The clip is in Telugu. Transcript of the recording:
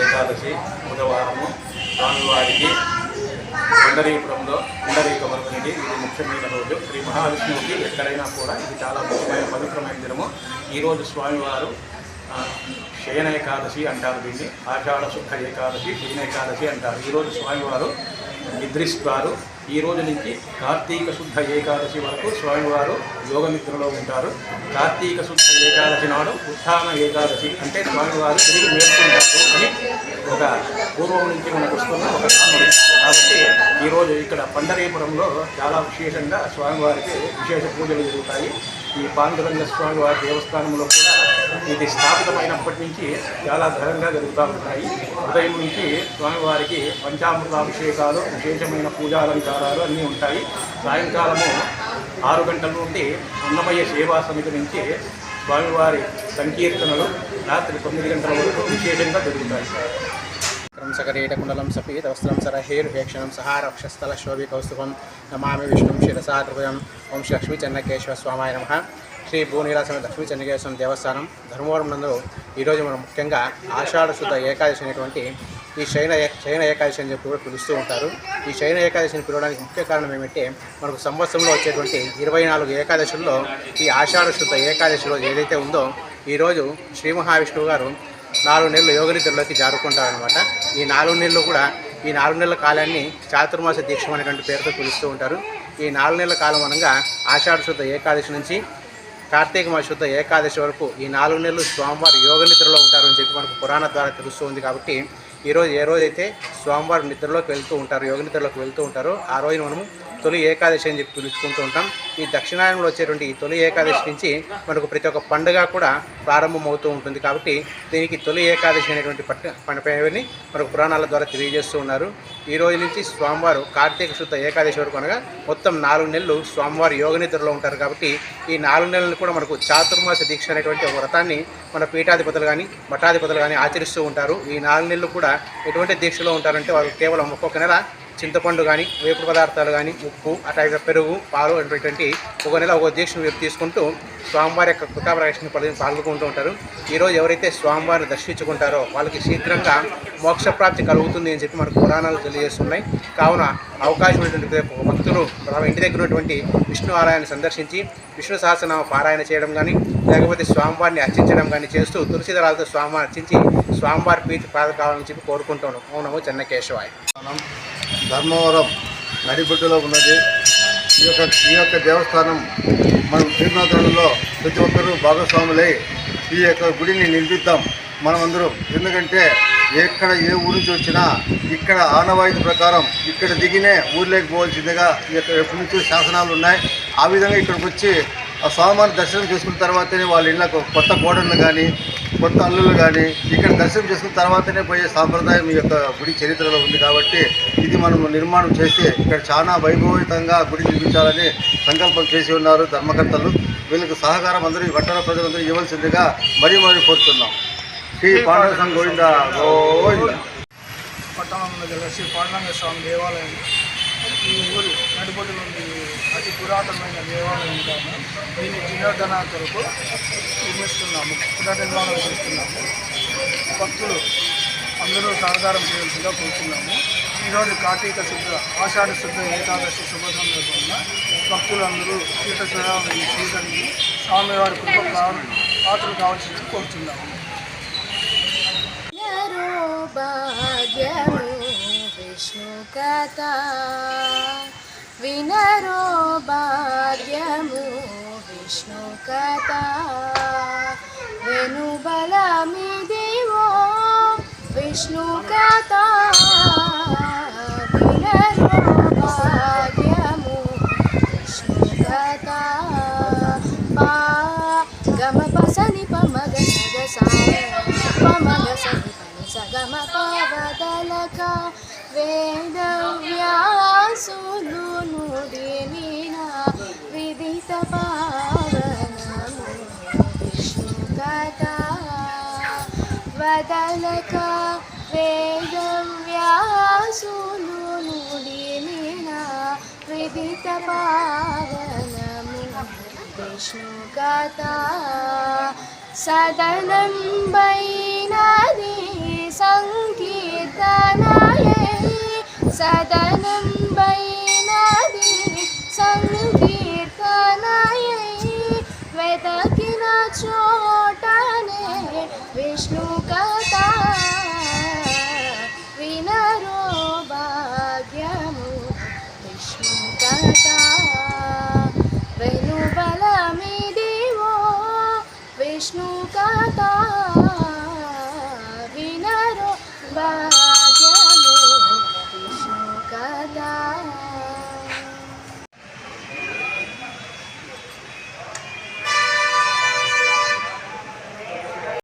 ఏకాదశి బుధవారము స్వామివారికి పండరీపురంలో పుండరీక వరకునిది ఇది ముఖ్యమైన రోజు. శ్రీ మహావిష్ణువుకి ఎక్కడైనా కూడా ఇది చాలా ముఖ్యమైన పవిత్రమైన దినము. ఈరోజు స్వామివారు శయన ఏకాదశి అంటారు, దీన్ని ఆషాఢ శుద్ధ ఏకాదశి, శయన ఏకాదశి అంటారు. ఈరోజు స్వామివారు నిద్రిస్తారు. ఈ రోజు నుంచి కార్తీక శుద్ధ ఏకాదశి వరకు స్వామివారు యోగ నిద్రలో ఉంటారు. కార్తీక శుద్ధ ఏకాదశి నాడు ఉత్థాన ఏకాదశి అంటే స్వామివారు తిరిగి మేల్కొంటారు అని ఒక పూర్వం నుంచి మనకు వస్తున్న ఒక నానుడి. కాబట్టి ఈరోజు ఇక్కడ పండరీపురంలో చాలా విశేషంగా స్వామివారికి విశేష పూజలు జరుగుతాయి. ఈ పాండురంగ స్వామివారి దేవస్థానంలో కూడా ఇది స్థాపితమైనప్పటి నుంచి చాలా ఘనంగా జరుగుతూ ఉంటాయి. ఉదయం నుంచి స్వామివారికి పంచామృతాభిషేకాలు, విశేషమైన పూజాలంకారాలు అన్నీ ఉంటాయి. సాయంకాలము 6 గంటల నుండి అన్నమయ్య సేవా సమితి నుంచి స్వామివారి సంకీర్తనలు రాత్రి 9 గంటల వరకు విశేషంగా జరుగుతాయి. सकरीटकुंडलं सपीतवस्त्रं सरहेर्वेक्षणं सहारक्षस्थलशोभिकौस्तुभं नमामि विष्णुं शिरसा ध्रुवं ओं श्री लक्ष्मीचन्नकेश्वर स्वामाय नमः. శ్రీ భూనీల సమేత లక్ష్మీచంద్రకేశ్వర దేవస్థానం ధర్మవరం నందు ఈరోజు మనం ముఖ్యంగా ఆషాఢ శుద్ధ ఏకాదశి అనేటువంటి ఈ శయన ఏకాదశి అని చెప్పి కూడా పిలుస్తూ ఉంటారు. ఈ శయన ఏకాదశిని పిలవడానికి ముఖ్య కారణం ఏమంటే మనకు సంవత్సరంలో వచ్చేటువంటి 24 ఏకాదశుల్లో ఈ ఆషాఢ శుద్ధ ఏకాదశి రోజు ఏదైతే ఉందో ఈరోజు శ్రీ మహావిష్ణువు గారు 4 నెలలు యోగనిద్రలోకి జారుకుంటారనమాట. ఈ 4 నెలలు కూడా ఈ 4 నెలల కాలాన్ని చాతుర్మాస దీక్షం అనేటువంటి పేరుతో పిలుస్తూ ఉంటారు. ఈ 4 నెలల కాలం అనగా ఆషాఢ శుద్ధ ఏకాదశి నుంచి కార్తీక మాస శుద్ధ ఏకాదశి వరకు ఈ 4 నెలలు స్వామివారి యోగనిద్రలో ఉంటారని చెప్పి మనకు పురాణ ద్వారా తెలుస్తూ ఉంది. కాబట్టి ఈరోజు ఏ రోజైతే స్వామివారు నిద్రలోకి వెళ్తూ ఉంటారు, యోగ నిద్రలోకి వెళ్తూ ఉంటారో ఆ రోజున మనము తొలి ఏకాదశి అని చెప్పి పిలుచుకుంటూ ఉంటాం. ఈ దక్షిణాయనంలో వచ్చేటువంటి ఈ తొలి ఏకాదశి నుంచి మనకు ప్రతి ఒక్క పండుగ కూడా ప్రారంభమవుతూ ఉంటుంది. కాబట్టి దీనికి తొలి ఏకాదశి అనేటువంటి పండుగని మనకు పురాణాల ద్వారా తెలియజేస్తూ ఉన్నారు. ఈ రోజు నుంచి స్వామివారు కార్తీక శుద్ధ ఏకాదశి వరకు అనగా మొత్తం 4 నెలలు స్వామివారు యోగ నిద్రలో ఉంటారు. కాబట్టి ఈ 4 నెలలు కూడా మనకు చాతుర్మాస దీక్ష అనేటువంటి ఒక వ్రతాన్ని మన పీఠాధిపతులు కానీ మఠాధిపతులు కానీ ఆచరిస్తూ ఉంటారు. ఈ 4 నెలలు కూడా ఎటువంటి దీక్షలో ఉంటారంటే వారు కేవలం ఒక్కొక్క నెల చింతపండు కానీ వేపుడు పదార్థాలు కానీ ఉప్పు అట్లాగే పెరుగు పాలు అనేటువంటి ఒక నెల ఒక దీక్షను తీసుకుంటూ స్వామివారి యొక్క కృతాప్రవేశం పాల్గొంటూ ఉంటారు. ఈరోజు ఎవరైతే స్వామివారిని దర్శించుకుంటారో వాళ్ళకి శీఘ్రంగా మోక్షప్రాప్తి కలుగుతుంది అని చెప్పి మనకు పురాణాలు తెలియజేస్తున్నాయి. కావున అవకాశం ఉన్నటువంటి భక్తులు ఇంటి దగ్గర ఉన్నటువంటి విష్ణు ఆలయాన్ని సందర్శించి విష్ణు సహస్రనామ పారాయణ చేయడం కానీ లేకపోతే స్వామివారిని అర్చించడం కానీ చేస్తూ తులసిదళాలతో స్వామివారిని అర్చించి స్వామివారి ప్రీతి పాద కావాలని చెప్పి కోరుకుంటాను. ఓం నమో చెన్నకేశవాయ. ధర్మవరం నడిబొడ్డులో ఉన్నది. ఈ యొక్క దేవస్థానం మనం తీర్థయాత్రలలో ప్రతి ఒక్కరూ భాగస్వాములై ఈ యొక్క గుడిని నిర్మిద్దాం మనమందరం. ఎందుకంటే ఎక్కడ ఏ ఊరి నుంచి వచ్చినా ఇక్కడ ఆనవాయితీ ప్రకారం ఇక్కడ దిగినే ఊర్లోకి పోవాల్సిందిగా ఈ యొక్క ఎప్పటి నుంచి శాసనాలు ఉన్నాయి. ఆ విధంగా ఇక్కడికి వచ్చి ఆ స్వామివారిని దర్శనం చేసుకున్న తర్వాతనే వాళ్ళ ఇళ్ళకు కొత్త కోడళ్ళు కానీ కొత్త అల్లులు కానీ ఇక్కడ దర్శనం చేసుకున్న తర్వాతనే పోయే సాంప్రదాయం ఈ యొక్క గుడి చరిత్రలో ఉంది. కాబట్టి ఇది మనం నిర్మాణం చేసి ఇక్కడ చాలా వైభవితంగా గుడి నిర్మించాలని సంకల్పం చేసి ఉన్నారు ధర్మకర్తలు. వీళ్ళకి సహకారం అందరూ వట్టణ ప్రజలందరూ ఇవ్వాల్సిందిగా మరీ కోరుతున్నాం. శ్రీ పాండవ సంఘ గోవింద గోవింద. పట్టణంలో గల శ్రీ పాండురంగ స్వామి దేవాలయం ఈ ఊరు నడిబొడ్డు నుండి అతి పురాతనమైన దేవాలయం కావున దీన్ని జీర్ణోద్ధరణ కొరకు నిర్మిస్తున్నాము, పునర్నిర్మాణం చేస్తున్నాము. భక్తులు అందరూ సహకారం చేయాల్సిందిగా కోరుతున్నాము. ఈరోజు కార్తీక శుద్ధ ఆషాఢ శుద్ధ ఏకాదశి శుభ సందర్భంగా భక్తులు అందరూ తీర్థస్నానాన్ని స్వీకరించి స్వామివారి కృప పాత్రలు కావాల్సిందిగా కోరుతున్నాము. భాగ్యము విష్ణు కథ వినరో భాగ్యము విష్ణు కథ వెనుబలమిదివో విష్ణు కథ వినరో భాగ్యము విష్ణు కథ పా గమ పసని పమగ సగ పమగ సని సగమ పవదలక వేద వ్యాసులు నుడినిన విదిత పావనము విష్ణు కథ వదలక వేద వ్యాసులు నుడినిన విదిత పావనము విష్ణు కథ సదనం బైనది సంకీర్తనయై సదనం బైనది సంకీర్తనయై వెదకిన చోటనే విష్ణు కథ వినరో భాగ్యము విష్ణు కథ వెనుబలమిదివో విష్ణు కథ.